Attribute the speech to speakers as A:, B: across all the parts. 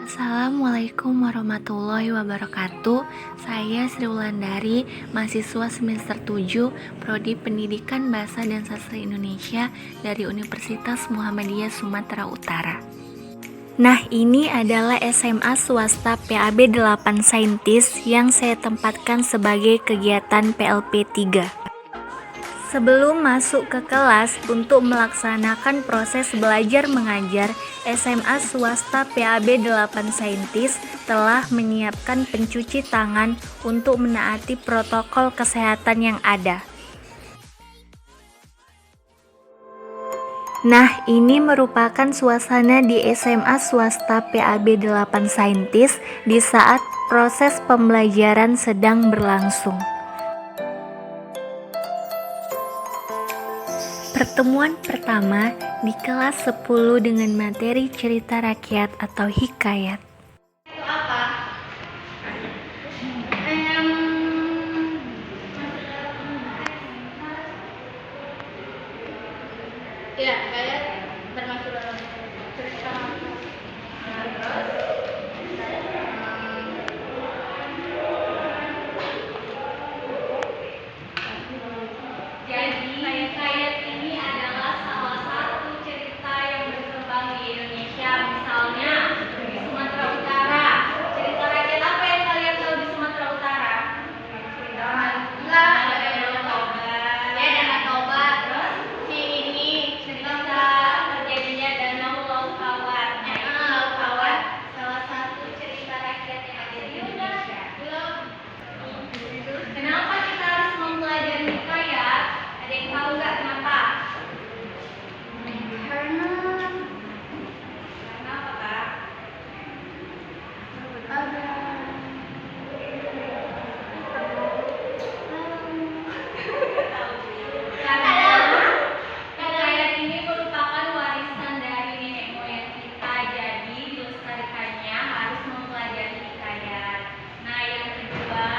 A: Assalamualaikum warahmatullahi wabarakatuh. Saya Sri Wulandari, mahasiswa semester 7 Prodi Pendidikan Bahasa dan Sastra Indonesia dari Universitas Muhammadiyah Sumatera Utara. Nah, ini adalah SMA swasta PAB 8 Saintis yang saya tempatkan sebagai kegiatan PLP 3. Sebelum masuk ke kelas untuk melaksanakan proses belajar mengajar, SMA swasta PAB 8 Saintis telah menyiapkan pencuci tangan untuk menaati protokol kesehatan yang ada. Nah, ini merupakan suasana di SMA swasta PAB 8 Saintis di saat proses pembelajaran sedang berlangsung. Pertemuan pertama di kelas 10 dengan materi cerita rakyat atau hikayat.
B: Itu apa? Ya, kayak termasuk dalam cerita. Nah, terus jadi hikayat ini adalah salah satu cerita yang berkembang di Indonesia. Misalnya di Sumatera Utara, cerita rakyat apa yang kalian tahu di Sumatera Utara? Ada Danau Toba. Ya, Danau Toba. Terus si ini cerita terjadinya Danau Laukawan. Laukawan salah satu cerita rakyat yang ada di Indonesia. Kenapa kita harus mempelajari hikayat? Ada yang tahu nggak kenapa? Karena apa, Kak? Hikayat ini merupakan warisan dari nenek moyang kita, jadi dilestarikannya harus mempelajari hikayat. Nah, yang kedua,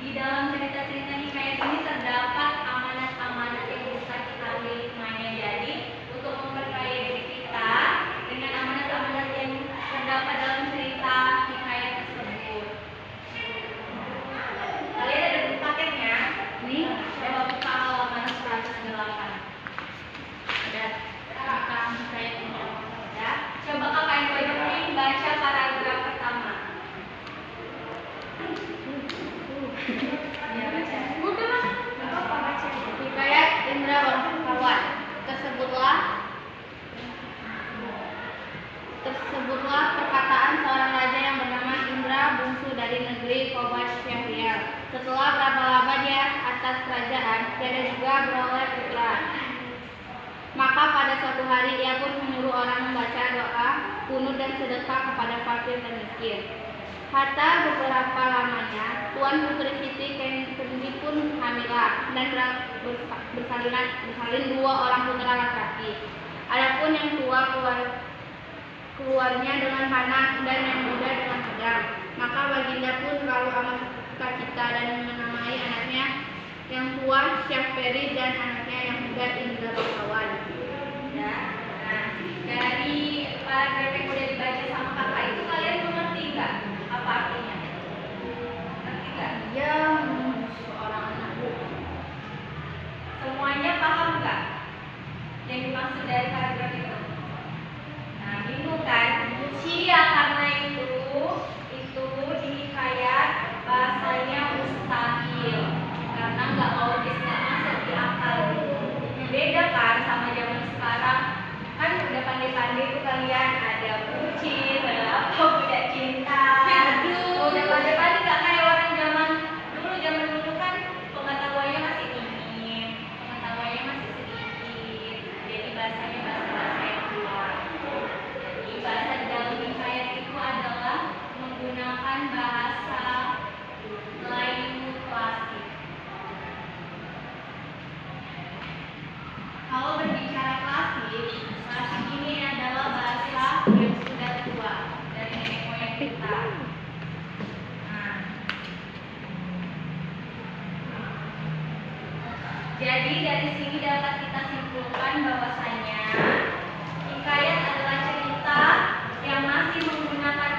B: di dalam cerita-cerita hikayat ini terdapat amanat-amanat yang bisa kita ambil hikmahnya. Jadi, untuk memperkaya diri kita dengan amanat-amanat yang terdapat dalam cerita hikayat tersebut. Kalian ada buku paketnya? Nih, coba buka halaman 108. Ada buka hikayat ini. Ya, coba kakak yang baca baca paragraf pertama. Ya, baca. Udah, nggak apa-apa baca. Hikayat Indra Laukawan. Tersebutlah perkataan seorang raja yang bernama Indra, bungsu dari negeri Kobash Syahriar. Setelah berapa lama dia atas kerajaan, dia juga beroleh putra. Maka pada suatu hari ia pun menyuruh orang membaca doa, kunut dan sedekah kepada fakir dan miskin. Hatta beberapa lamanya, Tuan Putri Siti Kendi pun hamilah dan bersalin 2 orang putra laki-laki. Adapun yang tua keluarnya dengan Hana dan yang muda dengan Adam. Maka baginda pun lalu amat sukacita dan menamai anaknya yang tua Syaferi dan anaknya yang muda Indra Laukawan. Ya. Nah, dari paragraf yang udah dibaca sama kakak itu kalian mengerti nggak apa artinya? Ngerti nggak? Ya, seorang anak buku. Semuanya paham nggak yang dimaksud dari paragraf itu? Nah, bingung kan? Iya, karena itu di hikayat bahasanya mustahil, karena nggak logis, nggak masuk di akal. Beda kan sama zaman sekarang, kan udah pandai-pandai tuh kalian, ada bucin, ada apa, budak cinta. Udah pandai-pandai nggak kayak orang zaman dulu kan pengetahuannya masih minim, pengetahuannya masih sedikit, jadi bahasanya bahasa yang keluar. Jadi bahasa di dalam hikayat itu adalah menggunakan bahasa Melayu klasik. Kalau berbicara klasik ini adalah bahasa yang sudah tua dari nenek moyang kita. Nah, jadi dari sini dapat kita simpulkan bahwasanya hikayat adalah cerita yang masih menggunakan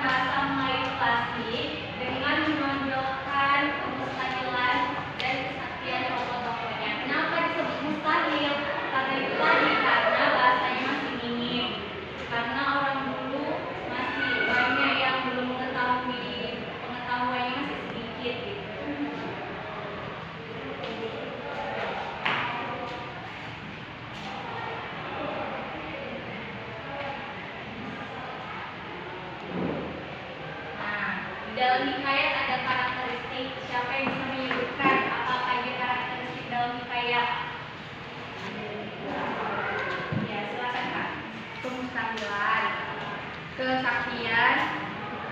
C: dalam hikayat ada karakteristik. Siapa yang bisa menyebutkan apa saja karakteristik dalam hikayat? Ya, silakan Kak.
B: Kemustahilan, kesaktian,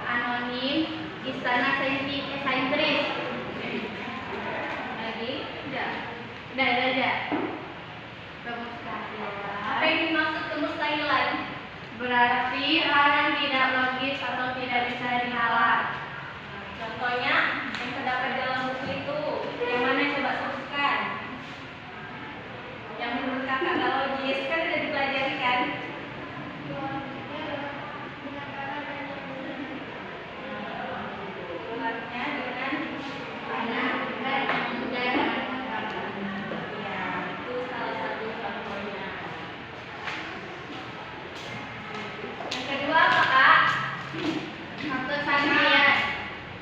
B: anonim, istana sentris.
C: Lagi? Udah.
B: Udah aja.
C: Apa yang dimaksud kemustahilan?
B: Berarti hal yang tidak logis atau tidak bisa dihalang.
C: Contohnya yang terdapat dalam buku itu, yang mana coba sebutkan? Yang menurut kakak gak logis, kan udah dipelajari kan? Keluarnya dengan
B: Anak dan muda dan
C: ya, itu salah satu contohnya. Yang kedua apa kak?
B: kesaktian.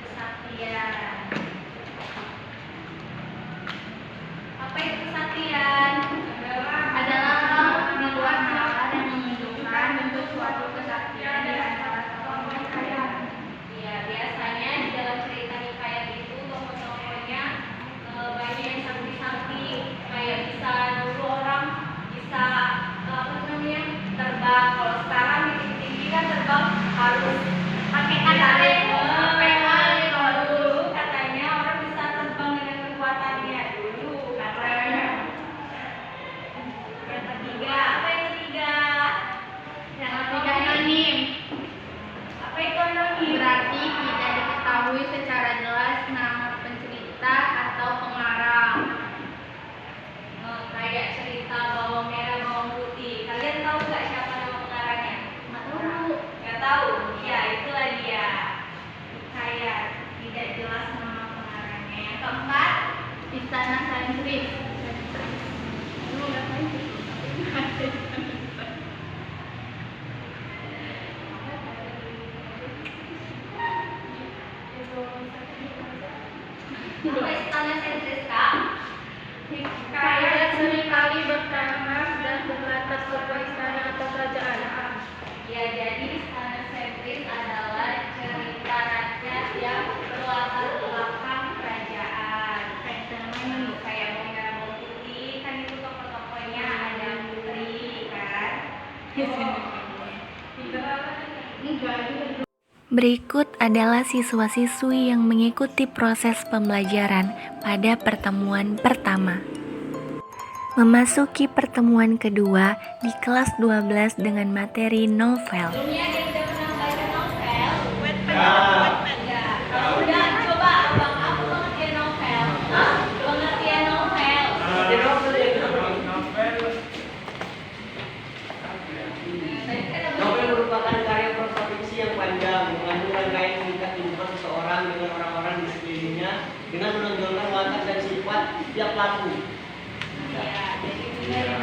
C: Kesaktian. Apa itu kesaktian?
B: Adalah hal di luar nalar yang menunjukkan bentuk suatu kesaktian di antara tokoh hikayat.
C: Ya, biasanya di dalam cerita hikayat itu tokoh-tokohnya banyak yang sakti-sakti, kayak bisa nyuruh orang, bisa apa namanya terbang. Kalau sekarang di tinggi-tinggi kan terbang harus pakai karet. Kalau dulu katanya orang bisa terbang dengan kekuatannya dulu katanya. Yang ketiga, apa yang ketiga?
B: Yang ketiga anonim.
C: Apa itu anonim?
B: Berarti tidak diketahui secara jelas nama pencerita atau pengarang.
C: Kayak cerita bawang merah bawang putih. Kalian tahu nggak siapa nama pengarangnya?
B: Nggak tahu.
C: Nggak tahu? Ya, itulah dia. Kayak tidak jelas nama pengarangnya. Yang keempat,
B: Istana sentris. Lu nggak sentris.
C: apa istana sentris kak?
B: Hikayat seringkali bertamas dan berlatar sebuah istana atau kerajaan.
C: Ya, jadi istana sentris adalah cerita rakyat yang berlatar belakang kerajaan. Kayak bawang merah bawang putih kan itu tokoh-tokohnya ada putri kan.
B: Enggak juga.
A: Berikut adalah siswa-siswi yang mengikuti proses pembelajaran pada pertemuan pertama. Memasuki pertemuan kedua di kelas 12 dengan materi novel.
C: Sebelumnya dia udah pernah baca novel. Ya. Udah coba abang pengertian novel. Pengertian novel.
D: Novel merupakan karya prosa-fiksi yang panjang, mengandung rangkaian mengikat kehidupan seseorang dengan orang-orang di sekelilingnya dengan menonjolkan watak dan sifat tiap pelaku.
C: Ya, jadi benar.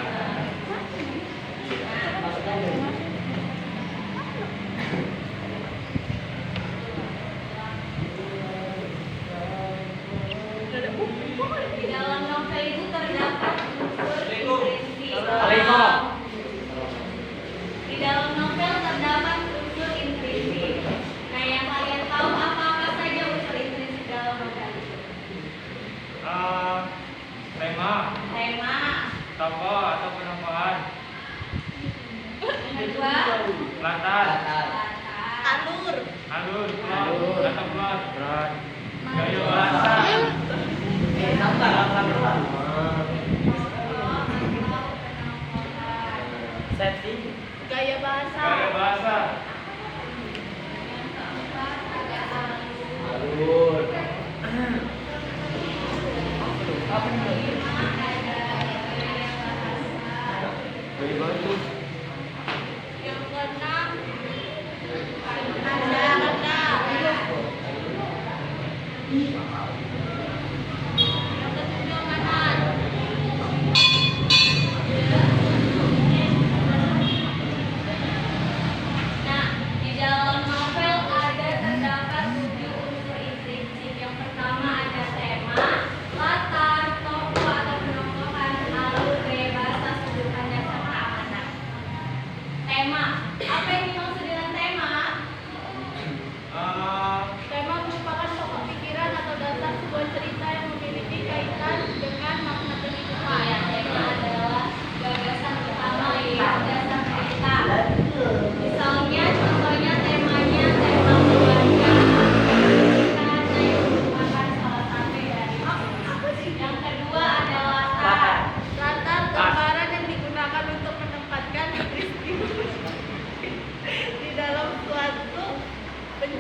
C: Di dalam novel itu terdapat unsur intrisi. Di dalam novel terdapat unsur intrisi. Nah, yang kalian tahu apa-apa saja unsur intrisi dalam novel itu? Tema,
E: Tokoh atau penambahan,
C: yang kedua,
E: latar,
C: alur,
E: alur, latar belakang, gaya bahasa,
D: Setting.
B: Gaya bahasa.
E: gaya bahasa,
D: Alur.
C: yang keenam, tanda-tanda. Yang ketujuh mana?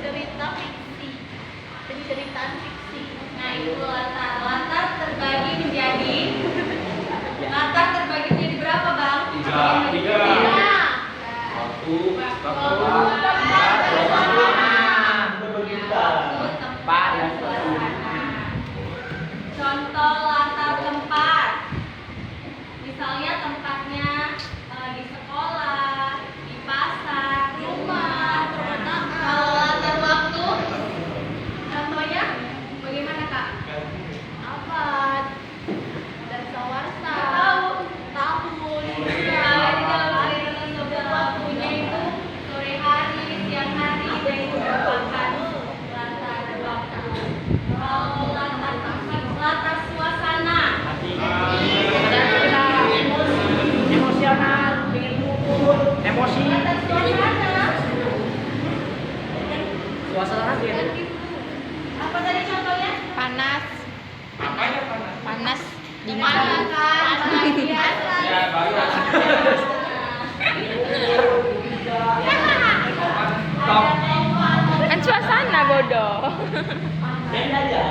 B: cerita fiksi. Penceritaan fiksi.
C: Nah, itu latar. Latar terbagi menjadi berapa, Bang?
E: Tiga.
D: Waktu,
C: Tempat dan suasana. Contoh latar tempat. Misalnya tempatnya di sekolah, di pasar, rumah.
B: Kalau latar waktu, contohnya bagaimana Kak? Abad, dasawarsa, tahun.
C: Misalnya di dalam cerita tersebut waktunya itu sore hari, siang hari, dan itu merupakan latar waktu. Kalau latar suasana.
D: emosional, emosi,
C: Latar suasana.
D: suasana
C: Apa tadi contohnya?
B: Panas,
E: Apa ya panas?
B: panas, dingin.
C: Panas biasa.
E: Ya, bagus.
A: Kan suasana bodoh.
D: dan aja.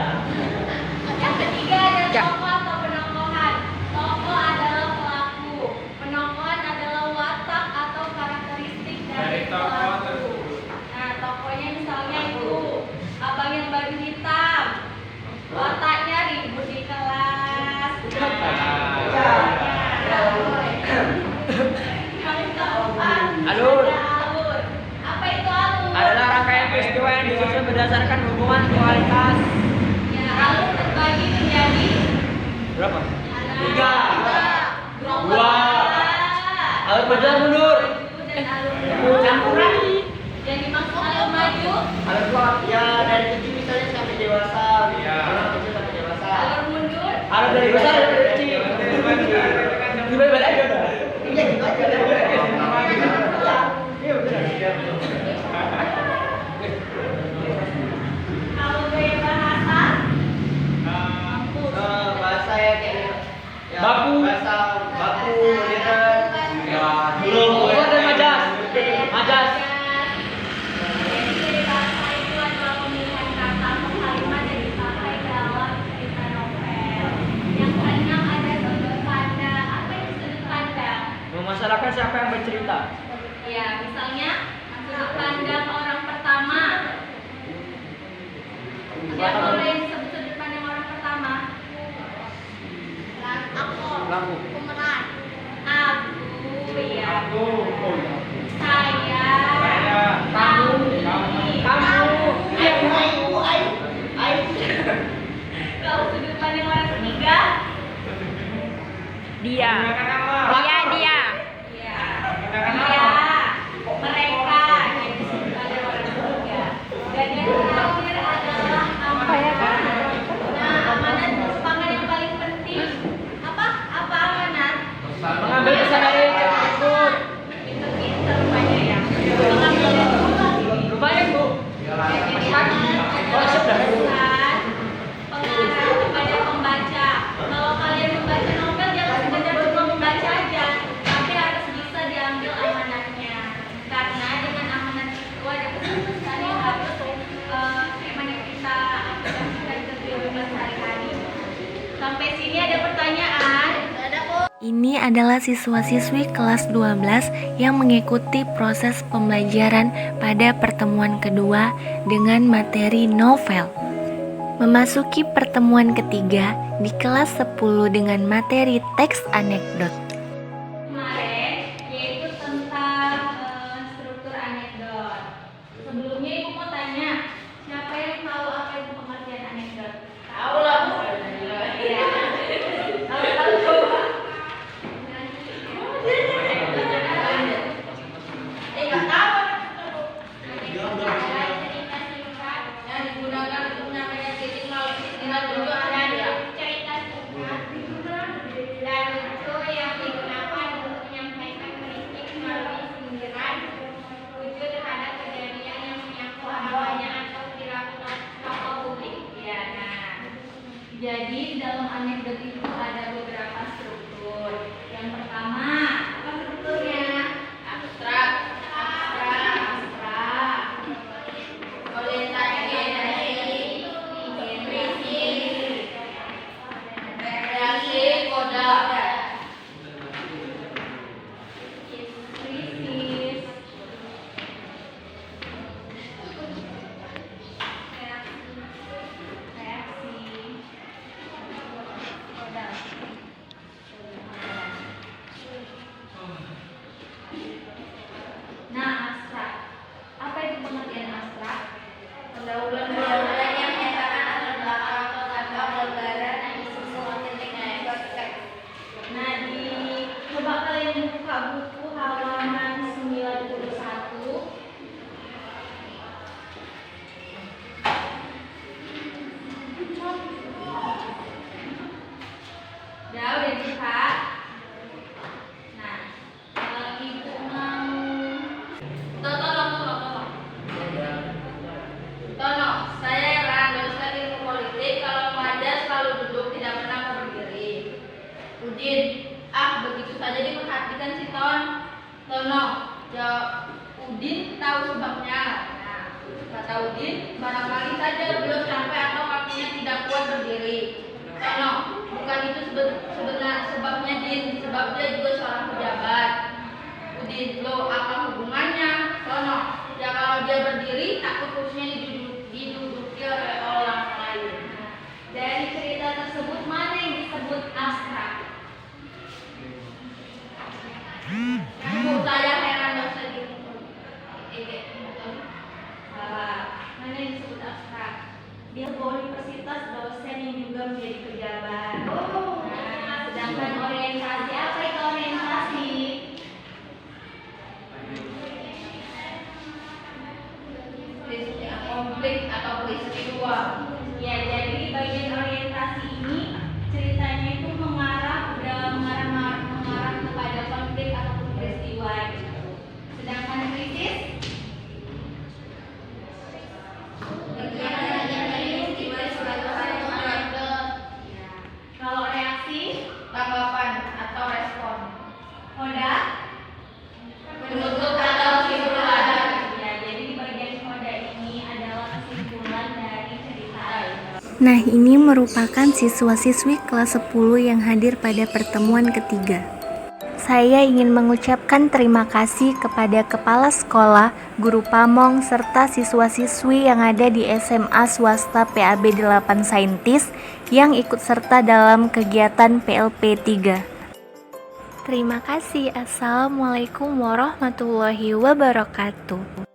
C: Yang ketiga ada
A: Ya.
C: tokoh atau penongkohan. Tokoh adalah pelaku. Penongkohan adalah watak atau karakteristik
E: Dari
C: dari
E: tokoh
C: pelaku.
E: tersebut.
C: Nah, tokohnya misalnya itu abang yang baju hitam. Wataknya ribut di kelas. Yang keempat
D: Alur.
C: ada alur. Apa itu alur?
D: Adalah rangkaian peristiwa yang disusun berdasarkan hubungan kualitas.
C: Ya, alur terbagi menjadi
D: Berapa?
C: ada
D: Tiga.
C: gerombolan.
D: Dua. Alur berjalan mundur.
C: Dan alur
D: Campuran.
C: Yang dimaksud alur maju,
D: Alur dua. Ya dari kecil misalnya sampai dewasa.
E: Iya.
D: Alur kecil sampai dewasa.
C: alur mundur.
D: Alur dari besar sampai kecil. Gimana balik aja udah. Iya gitu aja. Iya benar.
C: Kalau gaya bahasa,
D: Bahasa ya kayak ya,
E: Baku.
D: bahasa baku modern.
E: Ya,
D: Belum ada majas. Majas.
C: Jadi dari bahasa itu adalah pemilihan kata atau kalimat yang dipakai dalam cerita novel. Yang keenam ada sudut pandang. Apa itu sudut pandang?
D: Memasalahkan siapa yang bercerita.
C: Ya, misalnya sudut pandang orang pertama. Siapa orang yang disebut sudut pandang orang pertama?
B: Aktor,
D: Lampu.
B: pemeran.
C: Aku, ya.
E: aku.
C: Saya.
E: Kamu.
C: Kalau sudut pandang orang ketiga,
A: Dia.
E: Gunakan apa?
A: Dia.
C: ya.
E: Gunakan
C: Dia,
E: apa?
C: mereka, jadi sudut pandang orang ketiga. Dan yang terakhir adalah amanat. Nah, amanat merupakan yang paling penting. Apa amanat?
D: Mengambil pesan dari tersebut.
C: Pinter-pinter rupanya ya. Mengambil
D: Lumayan bu.
C: pesan pengarah kepada pembaca. Kalau kalian membaca novel jangan sekedar cuma membaca aja, tapi harus bisa diambil amanatnya. Karena dengan amanat itu ada pesan-pesan yang harus bagaimana kita aplikasikan ke kehidupan sehari-hari. Sampai sini ada pertanyaan?
B: Ada kok.
A: Ini adalah siswa-siswi kelas 12 yang mengikuti proses pembelajaran pada pertemuan kedua dengan materi novel. Memasuki pertemuan ketiga di kelas 10 dengan materi teks anekdot.
C: Kemarin yaitu tentang struktur anekdot. Sebelumnya ibu mau tanya, siapa yang tahu apa itu pengertian anekdot? Tahu lah bu. Iya. Tahu coba. Nggak tahu. Cerita singkat yang digunakan untuk menyampaikan titik nol dengan tujuan dan cerita singkat dan lucu yang digunakan untuk menyampaikan kritik melalui sindiran lucu terhadap kejadian yang menyangkut hawanya atau perilaku tokoh publik. Ya, nah. Jadi dalam anekdot itu ada beberapa struktur. Yang pertama, apa strukturnya? Abstrak. Abstrak.
B: Reaksi koda.
C: Krisis. Reaksi. Koda. Nah, abstrak. Apa itu pengertian abstrak?
B: Pendahuluan yang menyatakan latar belakang atau tanpa gambaran yang disusun titiknya konteks.
C: Nah, coba kalian buka buku halaman 91. Udah dibuka. Nah, kalau ibu mau
B: Tono, saya Ran, dosen ilmu politik. Kalau mengajar selalu duduk, tidak pernah berdiri. Udin, begitu saja diperhatikan si Tono, jawab Udin tahu sebabnya. Nah, kata Udin, barangkali saja belum sampai atau kakinya tidak kuat berdiri. Tono, bukan itu sebenarnya sebabnya Din, sebab dia juga seorang pejabat. Udin, lo apa hubungannya? Tono, ya kalau dia berdiri, takut kursinya diduduki oleh orang lain.
C: dari cerita tersebut mana yang disebut abstrak?
B: Ibu saya heran dosen ilmu
C: Salah. Mana yang disebut abstrak? Dia sebuah universitas dosen yang juga menjadi pejabat. Nah, sedangkan orientasi, apa itu orientasi?
B: konflik atau peristiwa.
C: Ya, jadi di bagian orientasi ini ceritanya itu mengarah kepada konflik ataupun peristiwa gitu. Sedangkan krisis kalau reaksi,
B: Tanggapan atau respon.
C: koda.
B: Penutup atau kesimpulan.
C: Ya, jadi di bagian koda ini adalah kesimpulan dari cerita.
A: Nah, ini merupakan siswa-siswi kelas 10 yang hadir pada pertemuan ketiga. Saya ingin mengucapkan terima kasih kepada kepala sekolah, guru pamong, serta siswa-siswi yang ada di SMA swasta PAB 8 Saintis yang ikut serta dalam kegiatan PLP 3. Terima kasih. Assalamualaikum warahmatullahi wabarakatuh.